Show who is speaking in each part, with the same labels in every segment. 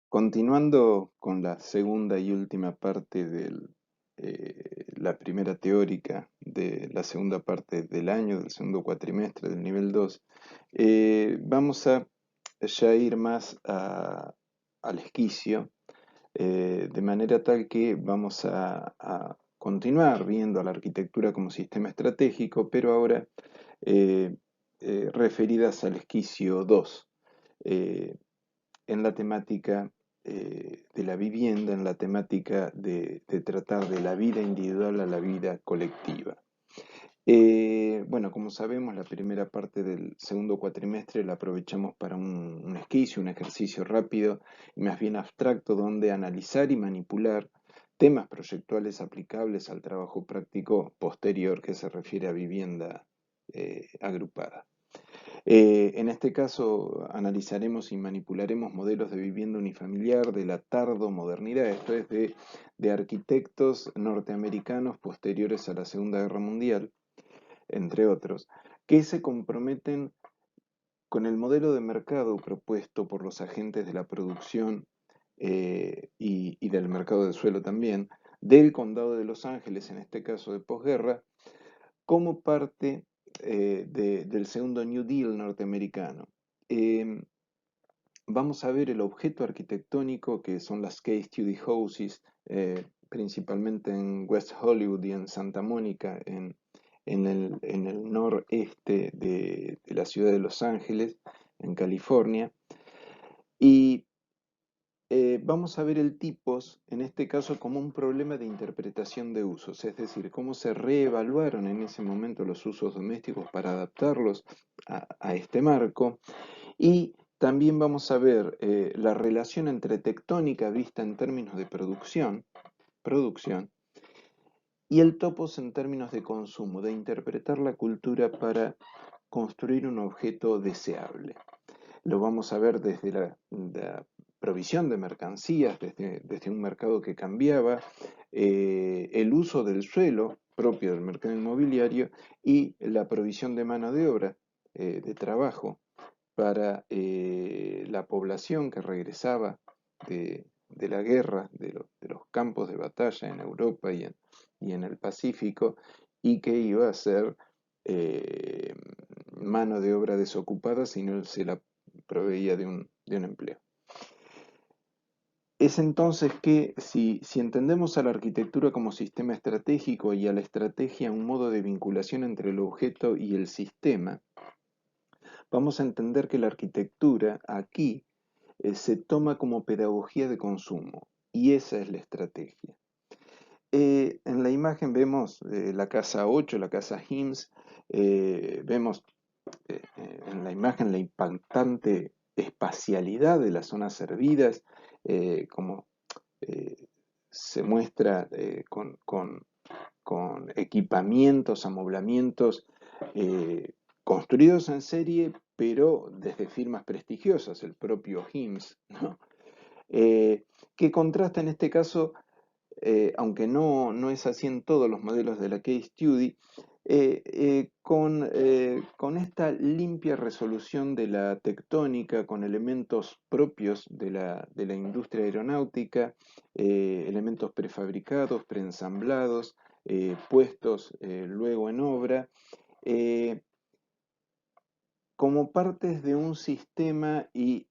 Speaker 1: Continuando con la segunda y última parte de la primera teórica de la segunda parte del año, del segundo cuatrimestre del nivel 2, vamos a ya ir más al esquicio, de manera tal que vamos a continuar viendo a la arquitectura como sistema estratégico, pero ahora eh, referidas al esquicio 2. eh, en la temática de la vivienda, en la temática de tratar de la vida individual a la vida colectiva. Bueno, como sabemos, la primera parte del segundo cuatrimestre la aprovechamos para un esquicio, un ejercicio rápido y más bien abstracto, donde analizar y manipular temas proyectuales aplicables al trabajo práctico posterior que se refiere a vivienda agrupada. En este caso analizaremos y manipularemos modelos de vivienda unifamiliar de la tardomodernidad, esto es de arquitectos norteamericanos posteriores a la Segunda Guerra Mundial, entre otros, que se comprometen con el modelo de mercado propuesto por los agentes de la producción y del mercado del suelo también, del Condado de Los Ángeles, en este caso de posguerra, como parte del segundo New Deal norteamericano. Eh, Vamos a ver el objeto arquitectónico que son las case study houses, principalmente en West Hollywood y en Santa Mónica, en el noreste de la ciudad de Los Ángeles, en California. Y vamos a ver el tipos, en este caso, como un problema de interpretación de usos, es decir, cómo se reevaluaron en ese momento los usos domésticos para adaptarlos a este marco. Y también vamos a ver la relación entre tectónica vista en términos de producción, y el topos en términos de consumo, de interpretar la cultura para construir un objeto deseable. Lo vamos a ver desde la provisión de mercancías, desde un mercado que cambiaba, el uso del suelo propio del mercado inmobiliario y la provisión de mano de obra, de trabajo, para la población que regresaba de la guerra, de los campos de batalla en Europa y en el Pacífico, y que iba a ser eh, mano de obra desocupada si no se la proveía de un empleo. Es entonces que si entendemos a la arquitectura como sistema estratégico y a la estrategia un modo de vinculación entre el objeto y el sistema, vamos a entender que la arquitectura aquí se toma como pedagogía de consumo, y esa es la estrategia. En la imagen vemos la casa 8, la casa Hims, vemos en la imagen la impactante espacialidad de las zonas servidas, como eh, se muestra con equipamientos, amoblamientos construidos en serie, pero desde firmas prestigiosas, el propio Hims, ¿no? Eh, que contrasta en este caso, aunque no es así en todos los modelos de la case study, con esta limpia resolución de la tectónica, con elementos propios de la industria aeronáutica, elementos prefabricados, preensamblados, puestos luego en obra, eh, como partes de un sistema y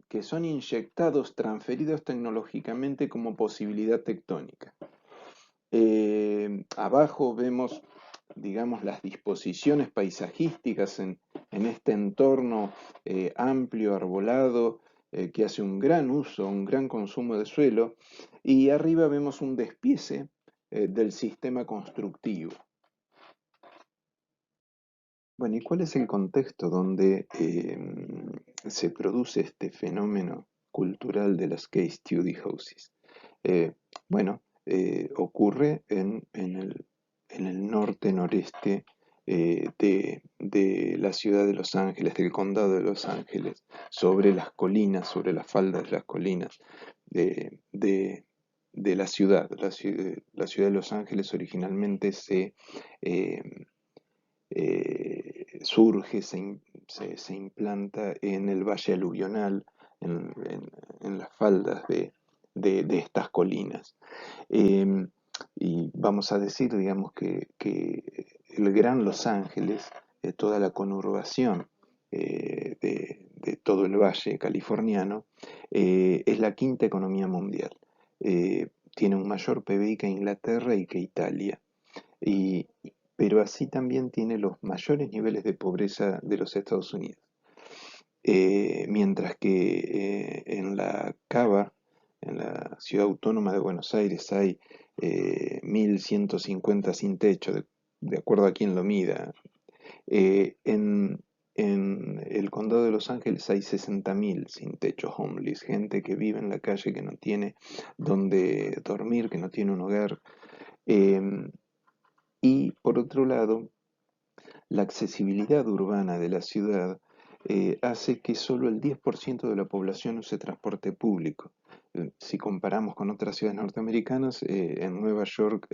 Speaker 1: que son inyectados, transferidos tecnológicamente como posibilidad tectónica. Abajo vemos, digamos, las disposiciones paisajísticas en este entorno amplio, arbolado, que hace un gran uso, un gran consumo de suelo, y arriba vemos un despiece del sistema constructivo. Bueno, ¿y cuál es el contexto donde se produce este fenómeno cultural de las case study houses? Eh, bueno, ocurre en el norte-noreste de la ciudad de Los Ángeles, del condado de Los Ángeles, sobre las colinas, sobre las faldas de las colinas de la ciudad. La ciudad de Los Ángeles originalmente eh, surge, se implanta en el valle aluvional, en las faldas de estas colinas. Eh, y vamos a decir, digamos, que el Gran Los Ángeles, toda la conurbación de todo el valle californiano, es la quinta economía mundial. Tiene un mayor PBI que Inglaterra y que Italia. Y, pero así también tiene los mayores niveles de pobreza de los Estados Unidos. Mientras que en la Cava, en la ciudad autónoma de Buenos Aires, hay 1.150 sin techo, de acuerdo a quien lo mida. En el condado de Los Ángeles hay 60.000 sin techo homeless, gente que vive en la calle, que no tiene donde dormir, que no tiene un hogar. Em, y por otro lado, la accesibilidad urbana de la ciudad hace que solo el 10% de la población use transporte público. Si comparamos con otras ciudades norteamericanas, en Nueva York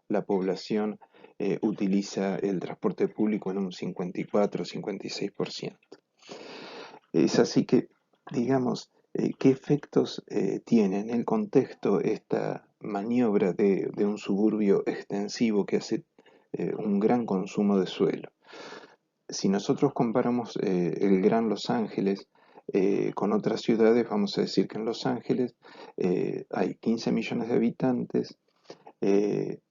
Speaker 1: la población utiliza el transporte público en un 54-56%. Es así que, digamos, ¿qué efectos tiene en el contexto esta maniobra de un suburbio extensivo que hace un gran consumo de suelo? Si nosotros comparamos el Gran Los Ángeles con otras ciudades, vamos a decir que en Los Ángeles hay 15 millones de habitantes,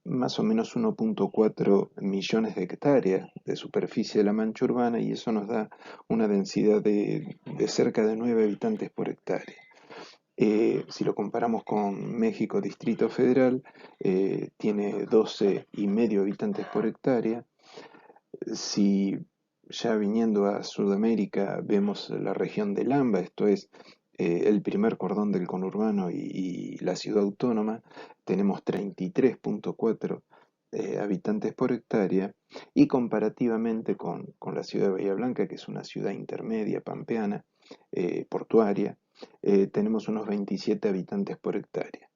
Speaker 1: más o menos 1,4 millones de hectáreas de superficie de la mancha urbana, y eso nos da una densidad de cerca de 9 habitantes por hectárea. Si lo comparamos con México Distrito Federal, tiene 12,5 habitantes por hectárea. Si ya viniendo a Sudamérica vemos la región del AMBA, esto es el primer cordón del conurbano y la ciudad autónoma, tenemos 33,4 habitantes por hectárea, y comparativamente con la ciudad de Bahía Blanca, que es una ciudad intermedia, pampeana, portuaria, tenemos unos 27 habitantes por hectárea.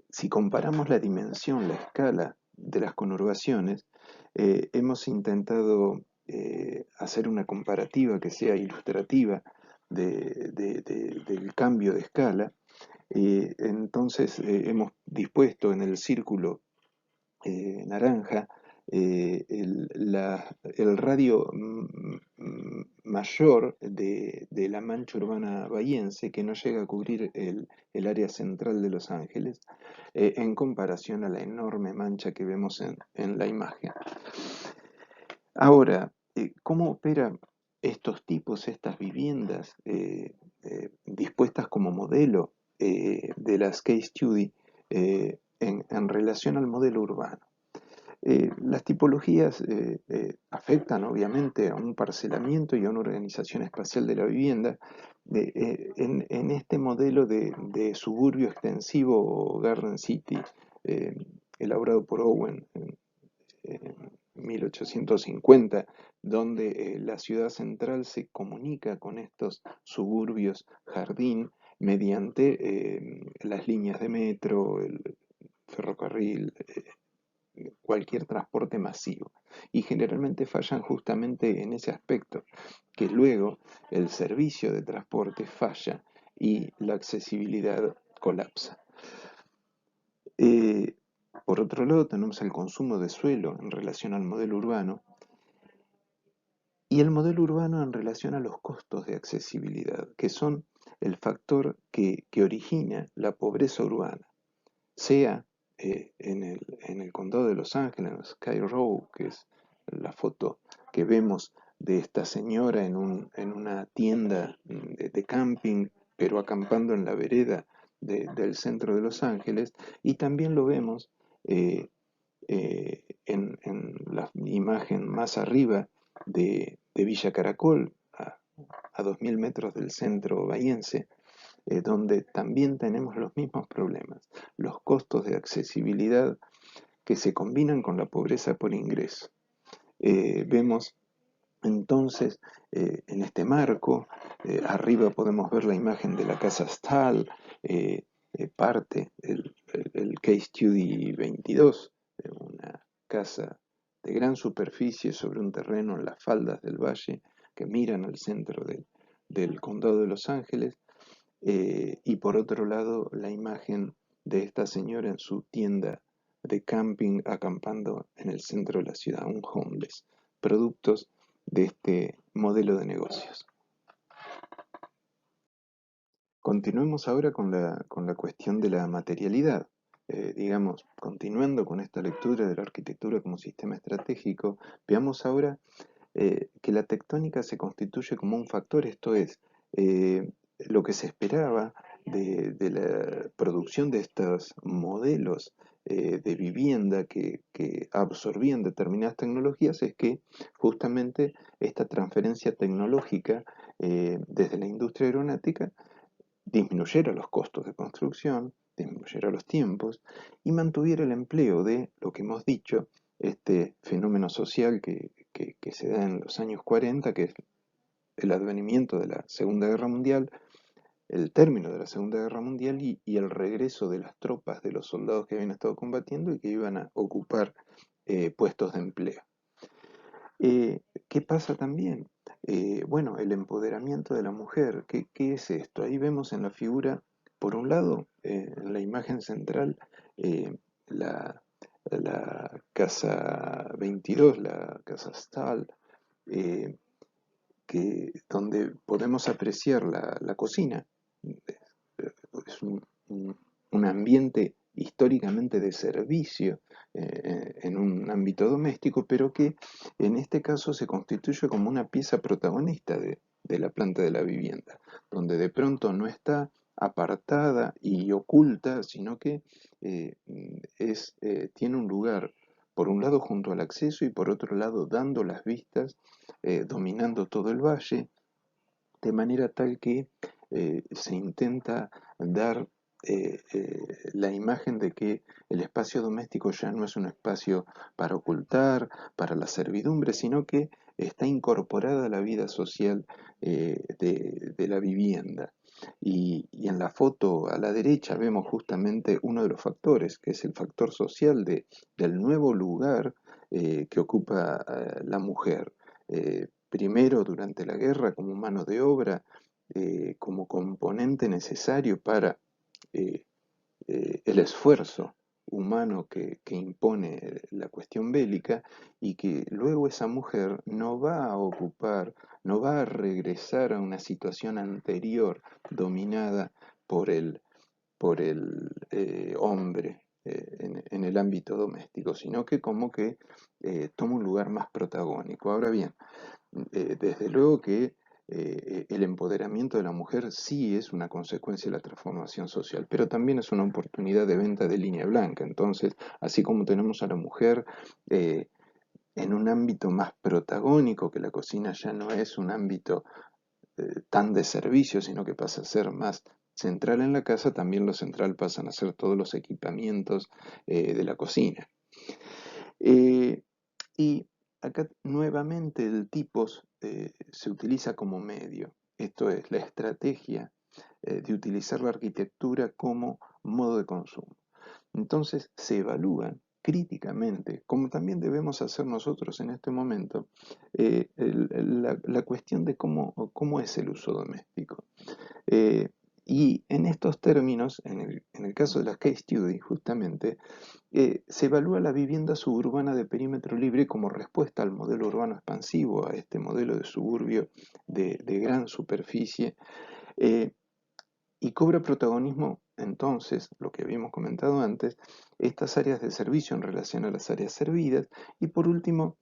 Speaker 1: Si comparamos la dimensión, la escala de las conurbaciones, hemos intentado hacer una comparativa que sea ilustrativa del cambio de escala. Entonces hemos dispuesto en el círculo naranja el radio mayor de la mancha urbana bahiense, que no llega a cubrir el área central de Los Ángeles, en comparación a la enorme mancha que vemos en la imagen. Ahora, ¿cómo operan estos tipos, estas viviendas dispuestas como modelo de las case study en relación al modelo urbano? Las tipologías afectan obviamente a un parcelamiento y a una organización espacial de la vivienda. En este modelo de suburbio extensivo o Garden City, eh, elaborado por Owen en 1850, donde la ciudad central se comunica con estos suburbios jardín mediante las líneas de metro, el ferrocarril, cualquier transporte masivo. Y generalmente fallan justamente en ese aspecto, que luego el servicio de transporte falla y la accesibilidad colapsa. Eh, por otro lado, tenemos el consumo de suelo en relación al modelo urbano, y el modelo urbano en relación a los costos de accesibilidad, que son el factor que origina la pobreza urbana, sea en el condado de Los Ángeles, en Sky Row, que es la foto que vemos de esta señora en una tienda de camping, pero acampando en la vereda del centro de Los Ángeles, y también lo vemos en la imagen más arriba de Villa Caracol, a 2.000 metros del centro bahiense, donde también tenemos los mismos problemas, los costos de accesibilidad que se combinan con la pobreza por ingreso. Vemos entonces en este marco, arriba podemos ver la imagen de la casa Stahl, parte el Case Study 22, una casa de gran superficie sobre un terreno en las faldas del valle que miran al centro del condado de Los Ángeles. y por otro lado la imagen de esta señora en su tienda de camping acampando en el centro de la ciudad, un homeless, productos de este modelo de negocios. Continuemos ahora con la cuestión de la materialidad. Digamos, continuando con esta lectura de la arquitectura como sistema estratégico, veamos ahora que la tectónica se constituye como un factor, esto es, lo que se esperaba de la producción de estos modelos de vivienda que absorbían determinadas tecnologías es que justamente esta transferencia tecnológica desde la industria aeronáutica disminuyera los costos de construcción, disminuyera los tiempos y mantuviera el empleo de lo que hemos dicho, este fenómeno social que se da en los años 40, que es el advenimiento de la Segunda Guerra Mundial, el término de la Segunda Guerra Mundial y el regreso de las tropas, de los soldados que habían estado combatiendo y que iban a ocupar puestos de empleo. ¿Qué pasa también? Bueno, el empoderamiento de la mujer. ¿Qué es esto? Ahí vemos en la figura, por un lado, en la imagen central, eh, la, la casa 22, la casa Stahl, eh, donde podemos apreciar la cocina. Es un ambiente históricamente de servicio en un ámbito doméstico, pero que en este caso se constituye como una pieza protagonista de la planta de la vivienda, donde de pronto no está apartada y oculta, sino que tiene un lugar, por un lado junto al acceso y por otro lado dando las vistas, dominando todo el valle, de manera tal que se intenta dar la imagen de que el espacio doméstico ya no es un espacio para ocultar, para la servidumbre, sino que está incorporada a la vida social de la vivienda. Y en la foto a la derecha vemos justamente uno de los factores, que es el factor social del nuevo lugar que ocupa la mujer. Primero durante la guerra como mano de obra, como componente necesario para eh, el esfuerzo humano que impone la cuestión bélica y que luego esa mujer no va a ocupar, no va a regresar a una situación anterior dominada por el hombre en el ámbito doméstico, sino que como que toma un lugar más protagónico. Ahora bien, desde luego que el empoderamiento de la mujer sí es una consecuencia de la transformación social, pero también es una oportunidad de venta de línea blanca. Entonces, así como tenemos a la mujer eh, en un ámbito más protagónico, que la cocina ya no es un ámbito tan de servicio, sino que pasa a ser más central en la casa, también lo central pasan a ser todos los equipamientos de la cocina. Eh, y acá nuevamente el tipos se utiliza como medio, esto es la estrategia de utilizar la arquitectura como modo de consumo. Entonces se evalúan críticamente, como también debemos hacer nosotros en este momento, la cuestión de cómo es el uso doméstico. Eh, y en estos términos, en el caso de la case study, justamente, se evalúa la vivienda suburbana de perímetro libre como respuesta al modelo urbano expansivo, a este modelo de suburbio de gran superficie, eh, y cobra protagonismo entonces, lo que habíamos comentado antes, estas áreas de servicio en relación a las áreas servidas, y por último,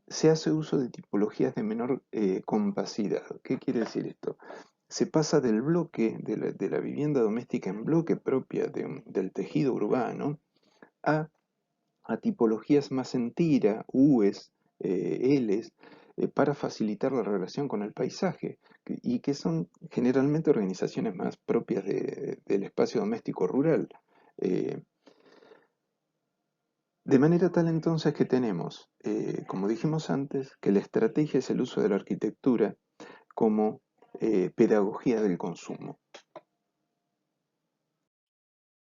Speaker 1: se hace uso de tipologías de menor compacidad. ¿Qué quiere decir esto? Se pasa del bloque de la vivienda doméstica en bloque propia del tejido urbano a tipologías más en tira, U's, L's, para facilitar la relación con el paisaje, y que son generalmente organizaciones más propias del espacio doméstico rural. Eh, de manera tal entonces que tenemos, como dijimos antes, que la estrategia es el uso de la arquitectura como pedagogía del consumo.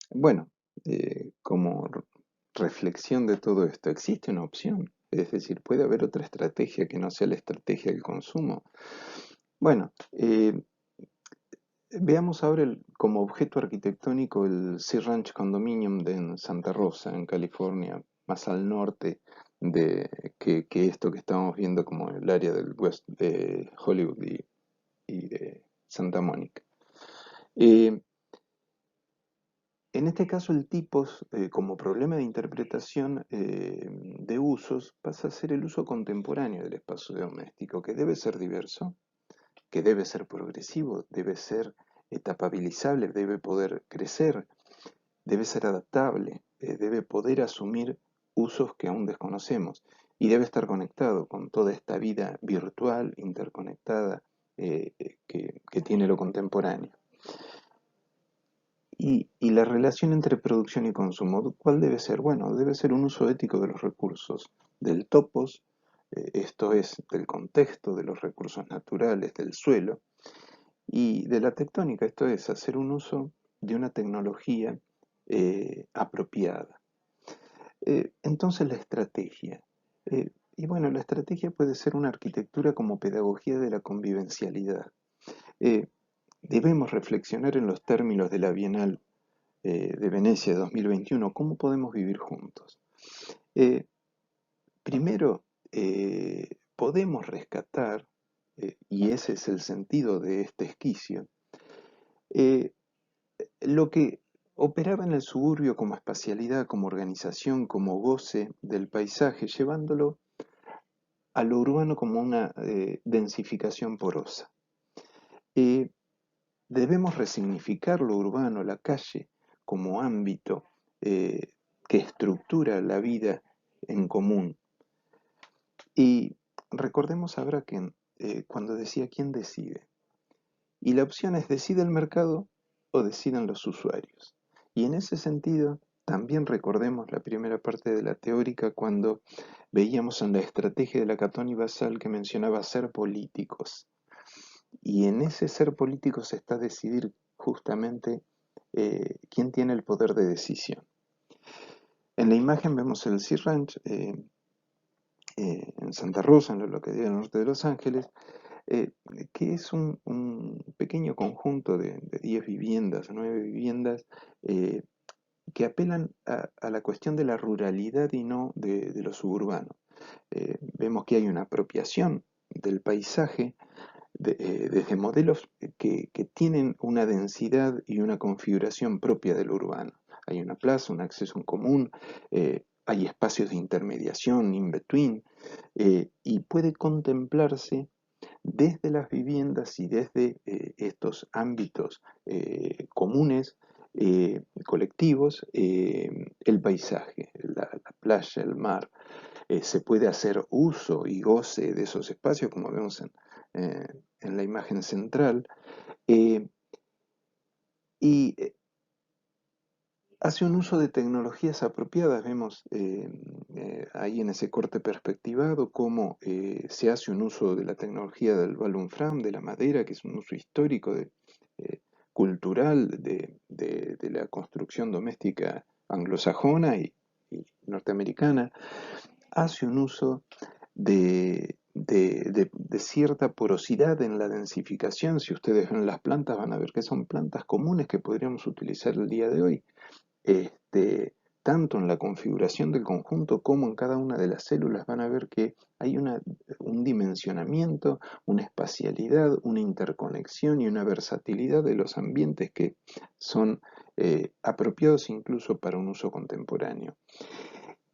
Speaker 1: Bueno, como reflexión de todo esto, existe una opción, es decir, puede haber otra estrategia que no sea la estrategia del consumo. Bueno, Veamos ahora como objeto arquitectónico el Sea Ranch Condominium en Santa Rosa, en California, más al norte que esto que estamos viendo como el área del West de Hollywood y de Santa Mónica. Eh, en este caso, el tipos, como problema de interpretación de usos, pasa a ser el uso contemporáneo del espacio doméstico, que debe ser diverso, que debe ser progresivo, debe ser etapabilizable, debe poder crecer, debe ser adaptable, debe poder asumir usos que aún desconocemos y debe estar conectado con toda esta vida virtual, interconectada, que tiene lo contemporáneo. Y la relación entre producción y consumo, ¿cuál debe ser? Bueno, debe ser un uso ético de los recursos, del topos, esto es, del contexto, de los recursos naturales, del suelo, y de la tectónica, esto es, hacer un uso de una tecnología apropiada. Entonces la estrategia. Y bueno, la estrategia puede ser una arquitectura como pedagogía de la convivencialidad. Eh, Debemos reflexionar en los términos de la Bienal de Venecia de 2021, ¿cómo podemos vivir juntos? Eh, Primero, podemos rescatar, y ese es el sentido de este esquicio, eh, lo que operaba en el suburbio como espacialidad, como organización, como goce del paisaje, llevándolo a lo urbano como una densificación porosa. Eh, Debemos resignificar lo urbano, la calle, como ámbito eh, que estructura la vida en común. Y recordemos ahora que cuando decía quién decide, y la opción es decide el mercado o deciden los usuarios. Y en ese sentido, también recordemos la primera parte de la teórica cuando veíamos en la estrategia de la Catón y Basal que mencionaba ser políticos. Y en ese ser políticos está decidir justamente quién tiene el poder de decisión. En la imagen vemos el Sea Ranch en Santa Rosa, en la localidad del norte de Los Ángeles, eh, que es un pequeño conjunto de 10 viviendas, 9 viviendas, eh, que apelan a la cuestión de la ruralidad y no de lo suburbano. Vemos que hay una apropiación del paisaje desde modelos que tienen una densidad y una configuración propia del urbano. Hay una plaza, un acceso en común, hay espacios de intermediación, in-between, y puede contemplarse desde las viviendas y desde estos ámbitos comunes, colectivos, el paisaje, la playa, el mar. Se puede hacer uso y goce de esos espacios, como vemos en la imagen central, eh, y hace un uso de tecnologías apropiadas. Vemos ahí en ese corte perspectivado cómo se hace un uso de la tecnología del balloon frame, de la madera, que es un uso histórico, eh, cultural de la construcción doméstica anglosajona y norteamericana. Hace un uso de cierta porosidad en la densificación. Si ustedes ven las plantas, van a ver que son plantas comunes que podríamos utilizar el día de hoy, tanto en la configuración del conjunto como en cada una de las células. Van a ver que hay un dimensionamiento, una espacialidad, una interconexión y una versatilidad de los ambientes que son apropiados incluso para un uso contemporáneo.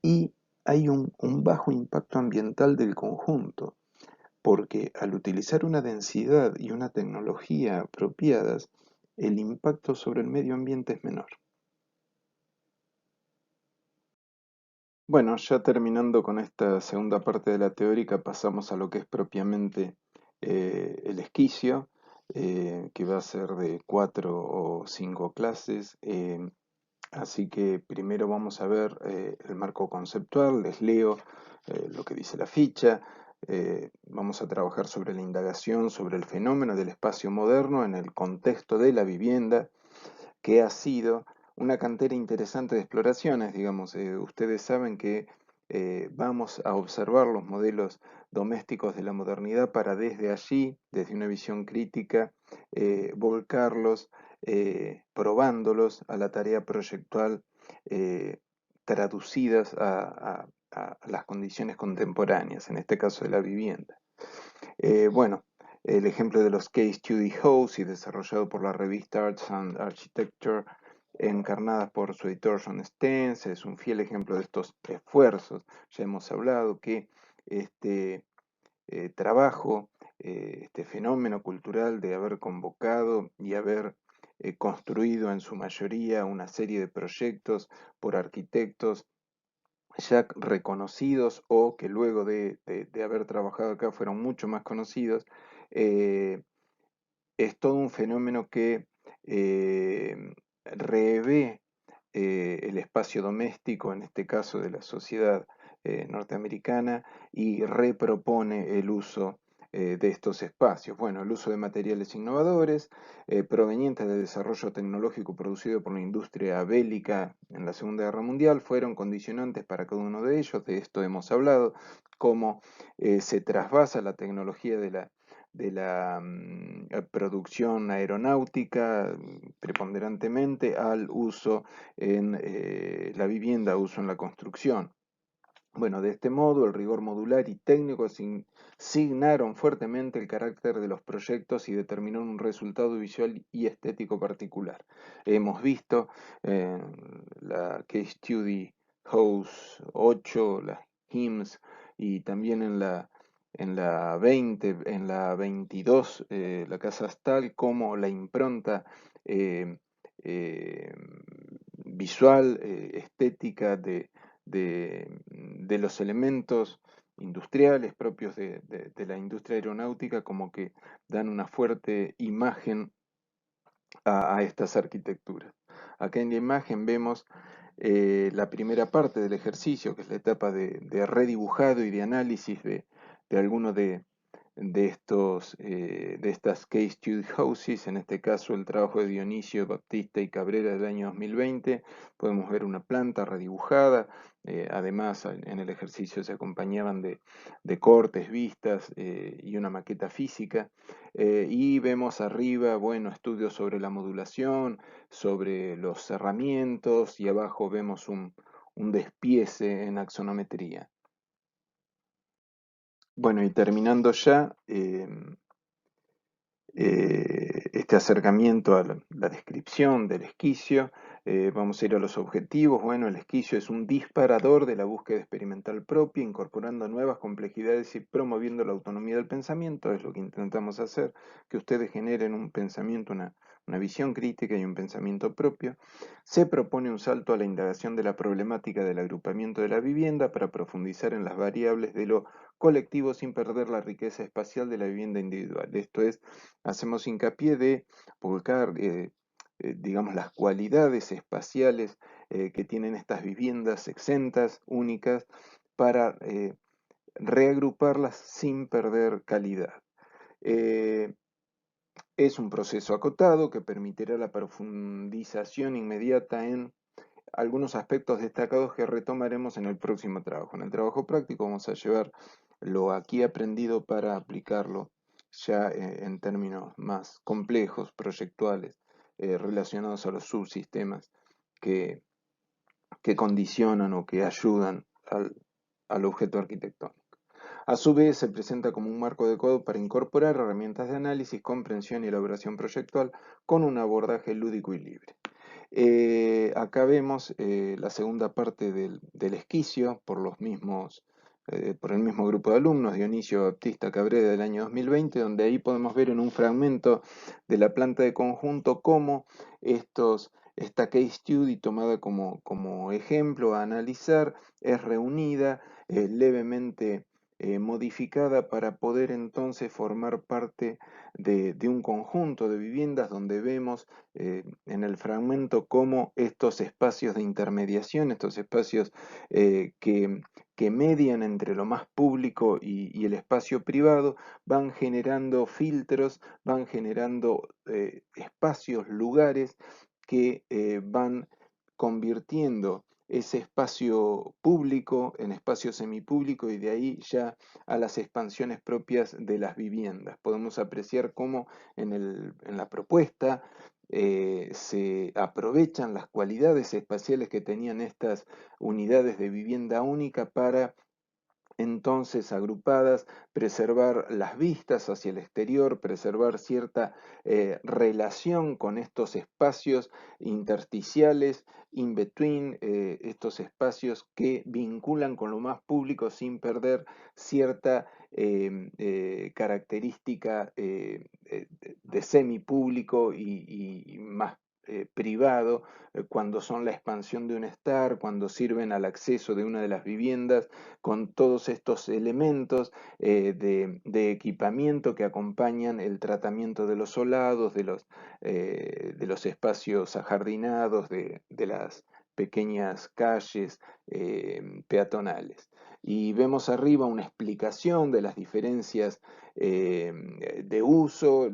Speaker 1: Y hay un bajo impacto ambiental del conjunto, porque al utilizar una densidad y una tecnología apropiadas, el impacto sobre el medio ambiente es menor. Bueno, ya terminando con esta segunda parte de la teórica, pasamos a lo que es propiamente el esquicio, que va a ser de 4 o 5 clases. Así que primero vamos a ver el marco conceptual, les leo lo que dice la ficha. Vamos a trabajar sobre la indagación, sobre el fenómeno del espacio moderno en el contexto de la vivienda, que ha sido una cantera interesante de exploraciones, digamos. Ustedes saben que vamos a observar los modelos domésticos de la modernidad para desde allí, desde una visión crítica, volcarlos, probándolos a la tarea proyectual, traducidas a las condiciones contemporáneas, en este caso de la vivienda. Bueno, el ejemplo de los Case Study House, desarrollado por la revista Arts and Architecture, encarnadas por su editor John Stenz, es un fiel ejemplo de estos esfuerzos. Ya hemos hablado que este trabajo, este fenómeno cultural de haber convocado y haber construido en su mayoría una serie de proyectos por arquitectos ya reconocidos o que luego de haber trabajado acá fueron mucho más conocidos, eh, es todo un fenómeno que revé el espacio doméstico, en este caso de la sociedad norteamericana, y repropone el uso de estos espacios. Bueno, el uso de materiales innovadores provenientes del desarrollo tecnológico producido por la industria bélica en la Segunda Guerra Mundial fueron condicionantes para cada uno de ellos. De esto hemos hablado, cómo se trasvasa la tecnología de la producción aeronáutica preponderantemente al uso en la vivienda, uso en la construcción. Bueno, de este modo, el rigor modular y técnico signaron fuertemente el carácter de los proyectos y determinaron un resultado visual y estético particular. Hemos visto la Case Study House 8, las HIMSS, y también en la 20, en la 22, la Casa Astal, como la impronta eh, eh, visual, estética de los elementos industriales propios de la industria aeronáutica, como que dan una fuerte imagen a estas arquitecturas. Acá en la imagen vemos la primera parte del ejercicio, que es la etapa de redibujado y de análisis de algunos de estas Case Study Houses, en este caso el trabajo de Dionisio, Baptista y Cabrera del año 2020. Podemos ver una planta redibujada, además en el ejercicio se acompañaban de cortes, vistas y una maqueta física. Y vemos arriba, bueno, estudios sobre la modulación, sobre los cerramientos, y abajo vemos un despiece en axonometría. Bueno, y terminando ya este acercamiento a la descripción del esquicio, vamos a ir a los objetivos. Bueno, el esquicio es un disparador de la búsqueda experimental propia, incorporando nuevas complejidades y promoviendo la autonomía del pensamiento. Es lo que intentamos hacer, que ustedes generen un pensamiento, una visión crítica y un pensamiento propio. Se propone un salto a la indagación de la problemática del agrupamiento de la vivienda para profundizar en las variables de lo colectivo sin perder la riqueza espacial de la vivienda individual. Esto es, hacemos hincapié de volcar, digamos, las cualidades espaciales que tienen estas viviendas exentas, únicas, para reagruparlas sin perder calidad. Es un proceso acotado que permitirá la profundización inmediata en algunos aspectos destacados que retomaremos en el próximo trabajo. En el trabajo práctico vamos a llevar lo aquí aprendido para aplicarlo ya en términos más complejos, proyectuales, relacionados a los subsistemas que, que condicionan o que ayudan al objeto arquitectónico. A su vez, se presenta como un marco de código para incorporar herramientas de análisis, comprensión y elaboración proyectual con un abordaje lúdico y libre. Acá vemos la segunda parte del esquicio por el mismo grupo de alumnos, Dionisio Baptista Cabrera del año 2020, donde ahí podemos ver en un fragmento de la planta de conjunto cómo esta case study tomada como ejemplo a analizar es reunida, levemente modificada para poder entonces formar parte de un conjunto de viviendas donde vemos en el fragmento cómo estos espacios de intermediación, estos espacios que median entre lo más público y el espacio privado, van generando filtros, van generando espacios, lugares que van convirtiendo ese espacio público en espacio semipúblico y de ahí ya a las expansiones propias de las viviendas. Podemos apreciar cómo en la propuesta se aprovechan las cualidades espaciales que tenían estas unidades de vivienda única para entonces agrupadas, preservar las vistas hacia el exterior, preservar cierta relación con estos espacios intersticiales, in between, estos espacios que vinculan con lo más público sin perder cierta característica de semipúblico y más privado, cuando son la expansión de un estar, cuando sirven al acceso de una de las viviendas, con todos estos elementos de equipamiento que acompañan el tratamiento de los solados, de los espacios ajardinados, de las pequeñas calles peatonales. Y vemos arriba una explicación de las diferencias de uso,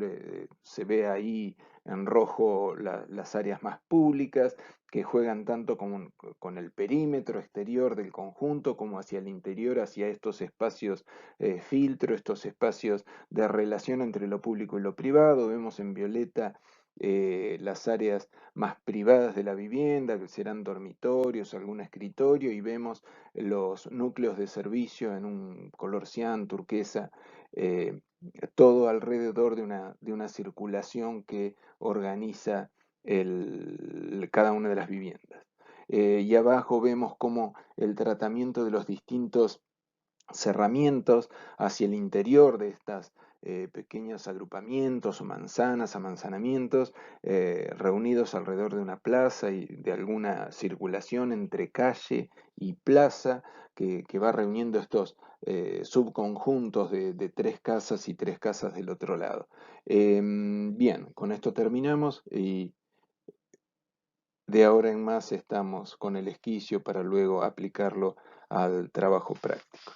Speaker 1: se ve ahí en rojo las áreas más públicas, que juegan tanto con el perímetro exterior del conjunto como hacia el interior, hacia estos espacios filtro, estos espacios de relación entre lo público y lo privado. Vemos en violeta las áreas más privadas de la vivienda, que serán dormitorios, algún escritorio, y vemos los núcleos de servicio en un color cian, turquesa, eh, todo alrededor de una circulación que organiza cada una de las viviendas. Y abajo vemos cómo el tratamiento de los distintos cerramientos hacia el interior de estas pequeños agrupamientos o manzanas, amanzanamientos, reunidos alrededor de una plaza y de alguna circulación entre calle y plaza que va reuniendo estos subconjuntos de tres casas y tres casas del otro lado. Bien, con esto terminamos y de ahora en más estamos con el esquicio para luego aplicarlo al trabajo práctico.